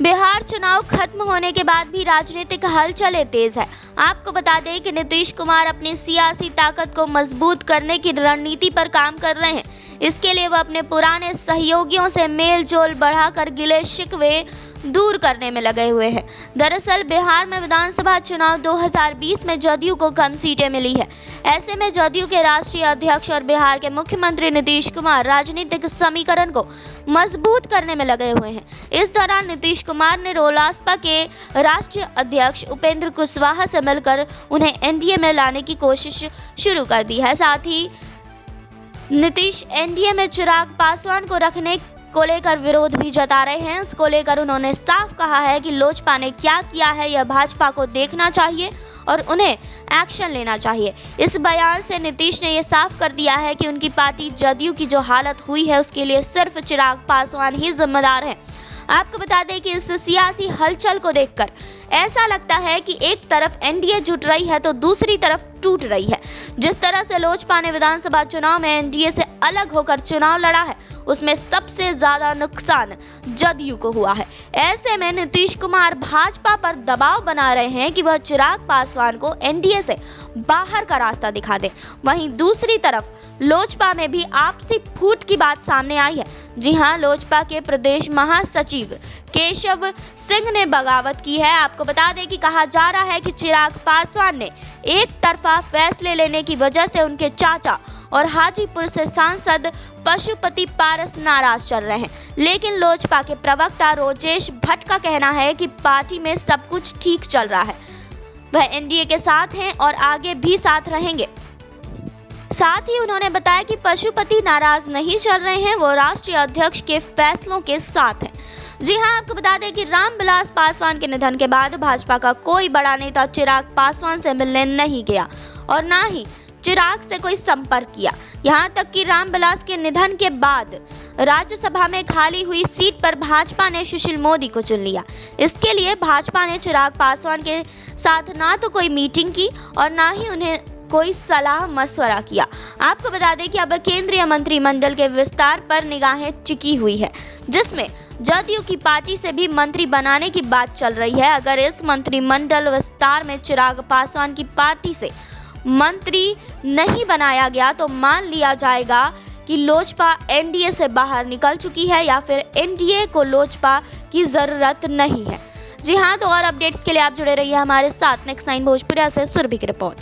बिहार चुनाव खत्म होने के बाद भी राजनीतिक हलचलें तेज है। आपको बता दें कि नीतीश कुमार अपनी सियासी ताकत को मजबूत करने की रणनीति पर काम कर रहे हैं। इसके लिए वह अपने पुराने सहयोगियों से मेल जोल बढ़ाकर गिले शिकवे दूर करने में लगे हुए हैं। दरअसल बिहार में विधानसभा चुनाव 2020 में जदयू को कम सीटें मिली है। ऐसे में जदयू के राष्ट्रीय अध्यक्ष और बिहार के मुख्यमंत्री नीतीश कुमार राजनीतिक समीकरण को मजबूत करने में लगे हुए हैं। इस दौरान नीतीश कुमार ने रालोसपा के राष्ट्रीय अध्यक्ष उपेंद्र कुशवाहा से मिलकर उन्हें एनडीए में लाने की कोशिश शुरू कर दी है। साथ ही नीतीश एनडीए में चिराग पासवान को रखने को लेकर विरोध भी जता रहे हैं। इसको लेकर उन्होंने साफ कहा है कि लोजपा ने क्या किया है यह भाजपा को देखना चाहिए और उन्हें एक्शन लेना चाहिए। इस बयान से नीतीश ने यह साफ कर दिया है कि उनकी पार्टी जदयू की जो हालत हुई है उसके लिए सिर्फ चिराग पासवान ही जिम्मेदार है। आपको बता दें कि इस सियासी हलचल को देखकर ऐसा लगता है कि एक तरफ एनडीए जुट रही है तो दूसरी तरफ टूट रही है। जिस तरह से लोजपा ने विधानसभा चुनाव में एनडीए से अलग होकर चुनाव लड़ा है उसमें सबसे ज्यादा नुकसान जदयू को हुआ है। ऐसे में नीतीश कुमार भाजपा पर दबाव बना रहे हैं कि वह चिराग पासवान को एनडीए से बाहर का रास्ता दिखा दे। वहीं दूसरी तरफ लोजपा में भी आपसी फूट की बात सामने आई है। जी हां, लोजपा के प्रदेश महासचिव केशव सिंह ने बगावत की है। आपको बता दें कि कहा जा रहा है कि चिराग पासवान ने एक तरफा फैसले लेने की वजह से उनके चाचा और हाजीपुर से सांसद पशुपति पारस नाराज चल रहे हैं। लेकिन लोजपा के प्रवक्ता रोजेश भट्ट का कहना है कि पार्टी में सब कुछ ठीक चल रहा है, वह एनडीए के साथ हैं और आगे भी साथ रहेंगे। साथ ही उन्होंने बताया कि पशुपति नाराज नहीं चल रहे हैं, वो राष्ट्रीय अध्यक्ष के फैसलों के साथ हैं। जी हां, आपको बता दें कि रामविलास पासवान के निधन के बाद भाजपा का कोई बड़ा नेता चिराग पासवान से मिलने नहीं गया और ना ही चिराग से कोई संपर्क किया। यहां तक कि रामविलास के निधन के बाद राज्यसभा में खाली हुई सीट पर भाजपा ने सुशील मोदी को चुन लिया। इसके लिए भाजपा ने चिराग पासवान के साथ ना तो कोई मीटिंग की और ना ही उन्हें कोई सलाह मशवरा किया। आपको बता दें कि अब केंद्रीय मंत्रिमंडल के विस्तार पर निगाहें टिकी हुई है, जिसमें जदयू की पार्टी से भी मंत्री बनाने की बात चल रही है। अगर इस मंत्रिमंडल विस्तार में चिराग पासवान की पार्टी से मंत्री नहीं बनाया गया तो मान लिया जाएगा कि लोजपा एनडीए से बाहर निकल चुकी है या फिर एनडीए को लोजपा की जरूरत नहीं है। जी हां, तो और अपडेट्स के लिए आप जुड़े रहिए हमारे साथ। नेक्स्ट 9 भोजपुरिया से सुरभि की रिपोर्ट।